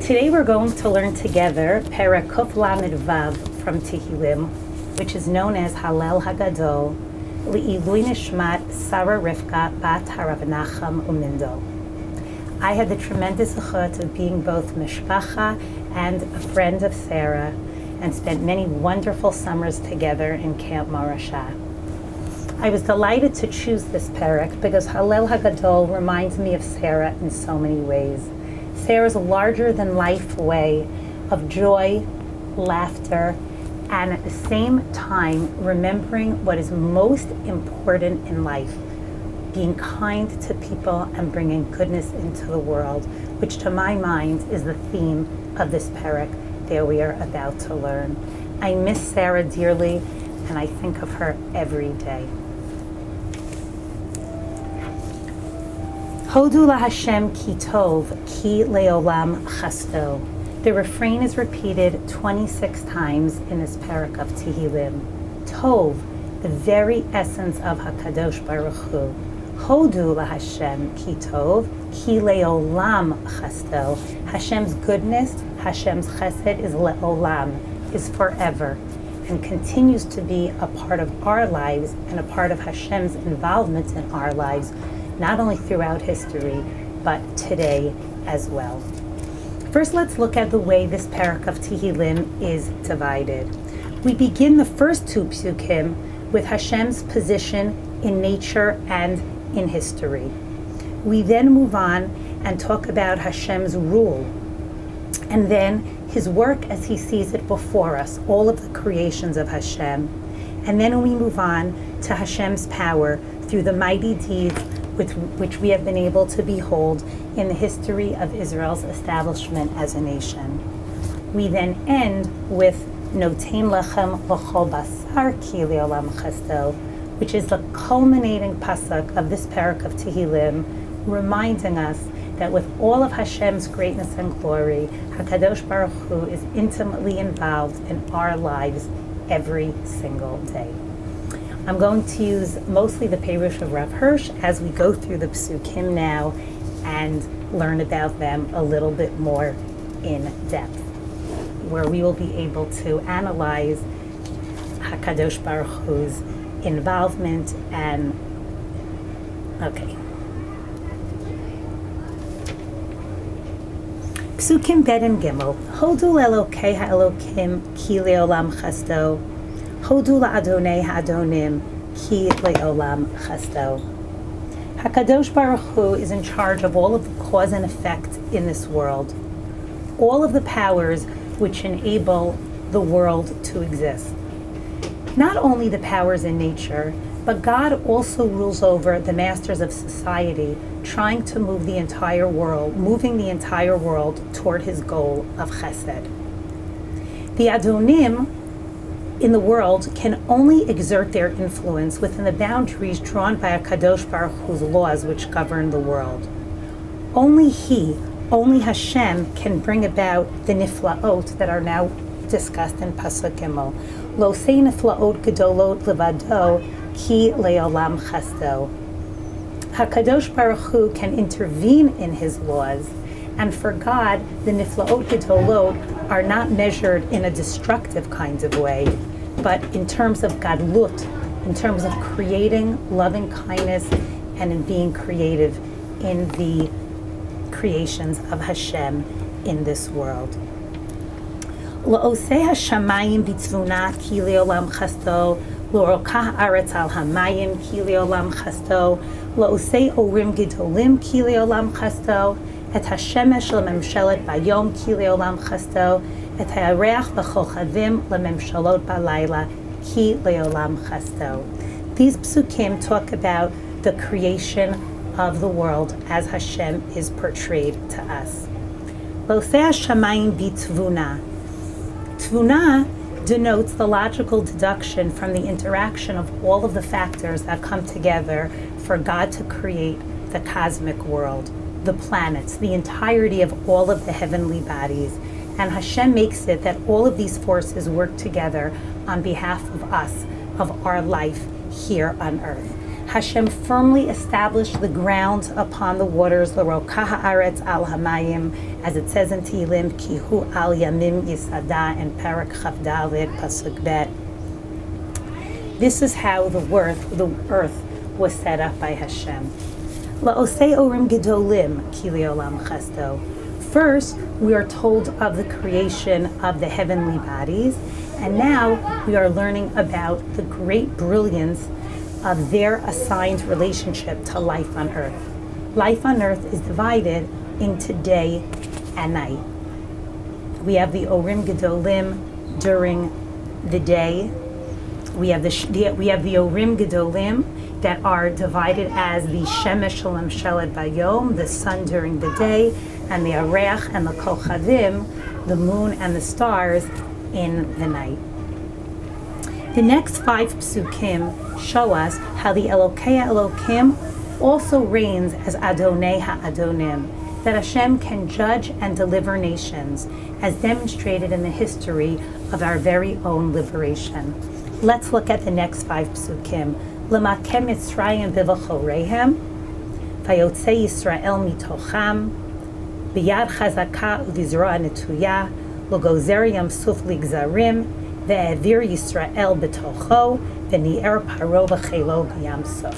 Today we're going to learn together Perek Kuf Lamed Vav from Tehillim, which is known as Hallel Hagadol, Li'ilui Nishmat Sarah Rivka Bat Harav Nachum Umindo. I had the tremendous zechut of being both mishpacha and a friend of Sarah, and spent many wonderful summers together in Camp Marasha. I was delighted to choose this Perek because Hallel Hagadol reminds me of Sarah in so many ways. Sarah's larger-than-life way of joy, laughter, and at the same time remembering what is most important in life, being kind to people and bringing goodness into the world, which to my mind is the theme of this Perek that we are about to learn. I miss Sarah dearly, and I think of her every day. Hodu la Hashem ki tov, ki leolam chasto. The refrain is repeated 26 times in this Perek of Tehillim. Tov, the very essence of HaKadosh Baruch Hu. Hodu la Hashem ki tov, ki leolam chasto. Hashem's goodness, Hashem's chesed is leolam, is forever, and continues to be a part of our lives and a part of Hashem's involvement in our lives, not only throughout history, but today as well. First, let's look at the way this Perek of Tehillim is divided. We begin the first two psukim with Hashem's position in nature and in history. We then move on and talk about Hashem's rule, and then his work as he sees it before us, all of the creations of Hashem. And then we move on to Hashem's power through the mighty deeds with which we have been able to behold in the history of Israel's establishment as a nation. We then end with Notein Lechem L'chol Basar Ki Leolam Chasto, which is the culminating pasuk of this Perek of Tehillim, reminding us that with all of Hashem's greatness and glory, HaKadosh Baruch Hu is intimately involved in our lives every single day. I'm going to use mostly the Perush of Rav Hirsch as we go through the Psukim now and learn about them a little bit more in depth, where we will be able to analyze HaKadosh Baruch Hu's involvement and, okay. Psukim Bet and Gimel. Hodu Elokei HaElokim Ki Leolam Chasto. Hodu la'adonei ha'adonim ki le'olam chasto. HaKadosh Baruch Hu is in charge of all of the cause and effect in this world, all of the powers which enable the world to exist. Not only the powers in nature, but God also rules over the masters of society, trying to moving the entire world toward his goal of chesed. The Adonim in the world can only exert their influence within the boundaries drawn by HaKadosh Baruch Hu's laws which govern the world. Only Hashem can bring about the niflaot that are now discussed in Pasuk Gimel. Lo sei niflaot gedolot levado ki leolam chasto. HaKadosh Baruch Hu can intervene in his laws, and for God, the niflaot gedolot are not measured in a destructive kind of way, but in terms of gadlut, in terms of creating loving kindness and in being creative in the creations of Hashem in this world. La'osei hashamayim bitzvuna ki leolam chasto, l'orokah haaretz al hamayim ki leolam chasto, la'osei orim gedolim ki leolam chasto, et hashemesh lememshelet bayom ki leolam chasto, et ha'areach v'chochavim lememshalot balayla ki leolam chasto. These psukim talk about the creation of the world as Hashem is portrayed to us. Losei hashamayim bitvuna. Tvuna denotes the logical deduction from the interaction of all of the factors that come together for God to create the cosmic world, the planets, the entirety of all of the heavenly bodies. And Hashem makes it that all of these forces work together on behalf of us, of our life here on earth. Hashem firmly established the ground upon the waters, l'roka haaretz al hamayim, as it says in Tehillim, ki hu al yamim yisada, and Perek Chavdalit pasuk bet. This is how the earth was set up by Hashem. La'osei orim gedolim ki leolam chasto. First, we are told of the creation of the heavenly bodies, and now we are learning about the great brilliance of their assigned relationship to life on earth. Life on earth is divided into day and night. We have the Orim Gedolim during the day. We have the Orim Gedolim that are divided as the Shemesh Shalom Sheled Bayom, the sun during the day, and the Areach and the Kochavim, the moon and the stars, in the night. The next 5 psukim show us how the Elokei Elokim also reigns as Adonai HaAdonim, that Hashem can judge and deliver nations, as demonstrated in the history of our very own liberation. Let's look at the next 5 psukim. L'makem Mitzrayim b'v'choreihem, vayotze Yisrael mitocham, b'yad chazaka u'v'zroa netuya, l'gozer yam suf ligzarim, ve'evir Yisrael b'tocho, ve'ni'er paro v'chelo b'yam suf.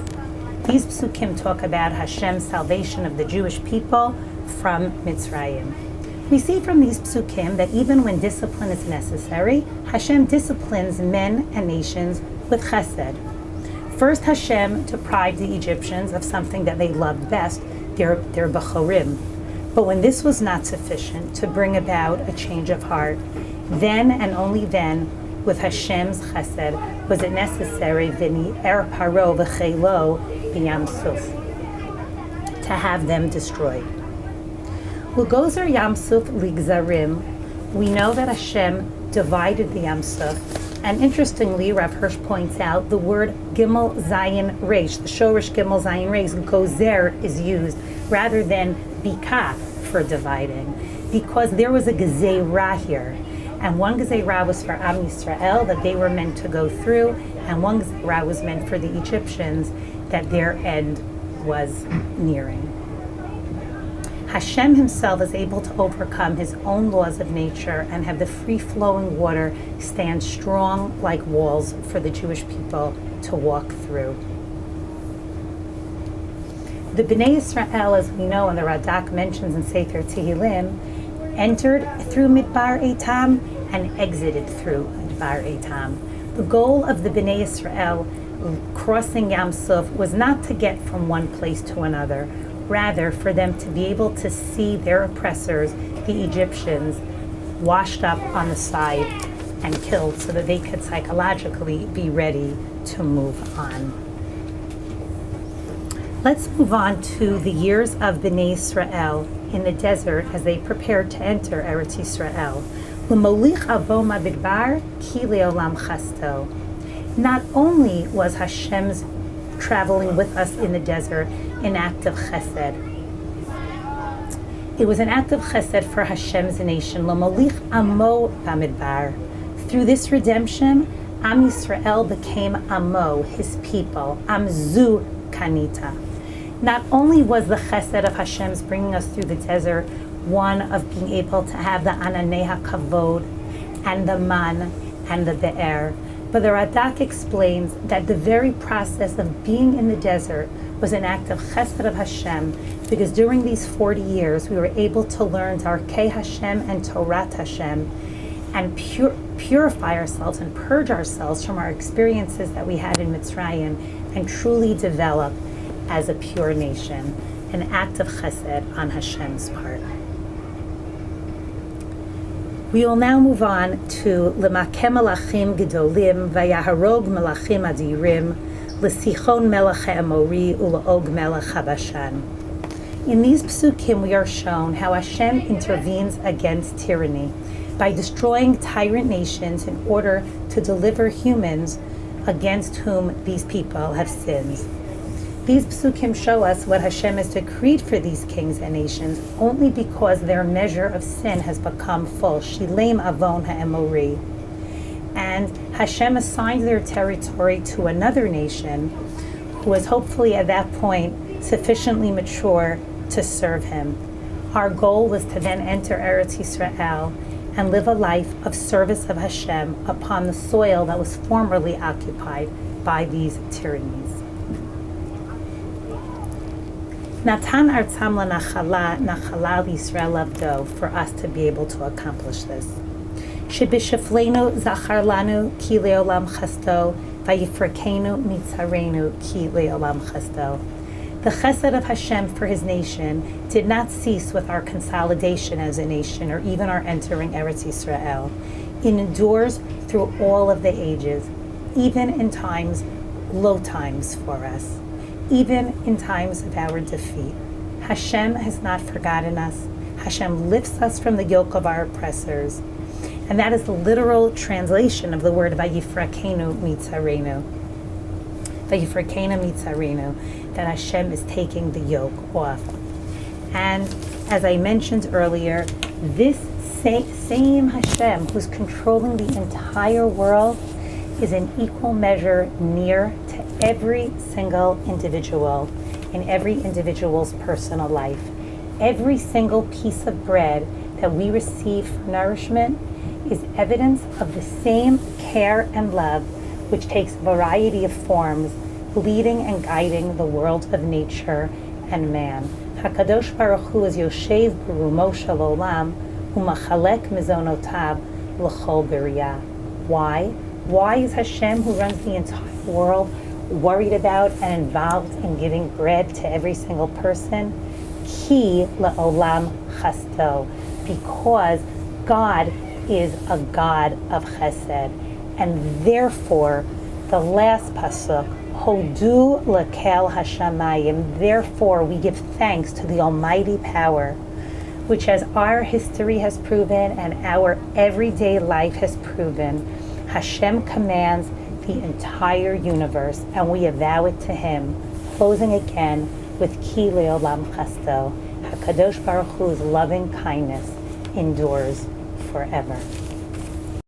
These psukim talk about Hashem's salvation of the Jewish people from Mitzrayim. We see from these psukim that even when discipline is necessary, Hashem disciplines men and nations with chesed. First, Hashem deprived the Egyptians of something that they loved best, their Bechorim. But when this was not sufficient to bring about a change of heart, then and only then, with Hashem's chesed, was it necessary, v'ni'er paro v'chelo b'yam suf, to have them destroyed. L'gozer Yam Suf ligzarim, we know that Hashem divided the Yam Suf, and interestingly, Rav Hirsch points out the word Gimel Zayin Reish, the Shorish Gimel Zayin Reish, gozer, is used rather than bika for dividing, because there was a gezeirah here, and one gezeirah was for Am Yisrael, that they were meant to go through, and one gezeirah was meant for the Egyptians, that their end was nearing. Hashem himself is able to overcome his own laws of nature and have the free-flowing water stand strong like walls for the Jewish people to walk through. The Bnei Israel, as we know, and the Radak mentions in Sefer Tehillim, entered through Midbar Eitam and exited through Midbar Eitam. The goal of the Bnei Israel crossing Yam Suf was not to get from one place to another, rather for them to be able to see their oppressors, the Egyptians, washed up on the side and killed, so that they could psychologically be ready to move on. Let's move on to the years of Bnei Israel in the desert as they prepared to enter Eretz Yisrael. L'molich avo ma'bidbar ki leolam chasto. Not only was Hashem's traveling with us in the desert an act of chesed, it was an act of chesed for Hashem's nation. L'molich amo b'midbar. Through this redemption, Am Yisrael became amo, his people. Amzu kanita. Not only was the chesed of Hashem's bringing us through the desert one of being able to have the ananei hakavod and the man and the be'er, but the Radak explains that the very process of being in the desert was an act of chesed of Hashem, because during these 40 years we were able to learn Darkei Hashem and Torat Hashem and purify ourselves and purge ourselves from our experiences that we had in Mitzrayim and truly develop as a pure nation, an act of chesed on Hashem's part. We will now move on to L'makem melachim gedolim vayaharog melachim adirim l'sichon melech ha'amori u'la'og melech habashan. In these psukim we are shown how Hashem intervenes against tyranny by destroying tyrant nations in order to deliver humans against whom these people have sinned. These psukim show us what Hashem has decreed for these kings and nations only because their measure of sin has become full. Shilem avon ha'emori. And Hashem assigned their territory to another nation who was hopefully at that point sufficiently mature to serve him. Our goal was to then enter Eretz Yisrael and live a life of service of Hashem upon the soil that was formerly occupied by these tyrannies. Natan artzam lanachala, nachala Yisrael avdo, for us to be able to accomplish this. Shebishafleinu zachar lanu ki leolam chasto, vayifrakenu mitzarenu ki leolam chasto. The chesed of Hashem for his nation did not cease with our consolidation as a nation or even our entering Eretz Yisrael. It endures through all of the ages, even in times, low times for us, even in times of our defeat. Hashem has not forgotten us. Hashem lifts us from the yoke of our oppressors. And that is the literal translation of the word Vayifrakenu mitzarenu. Vayifrakenu mitzarenu, that Hashem is taking the yoke off. And as I mentioned earlier, this same Hashem who's controlling the entire world is in equal measure near to every single individual in every individual's personal life. Every single piece of bread that we receive for nourishment is evidence of the same care and love, which takes a variety of forms, leading and guiding the world of nature and man. HaKadosh Baruch Hu is Yoshev Berumo Shel Olam Umachalek Mizonotav L'chol B'riyah. Why? Why is Hashem, who runs the entire world, worried about and involved in giving bread to every single person? Ki Le'olam Chasto. Because God is a God of chesed. And therefore, the last pasuk, Hodu lekel hashamayim. Therefore, we give thanks to the Almighty Power, which, as our history has proven and our everyday life has proven, Hashem commands the entire universe, and we avow it to Him, closing again with Ki leolam chasto. HaKadosh Baruch Hu's loving kindness endures forever.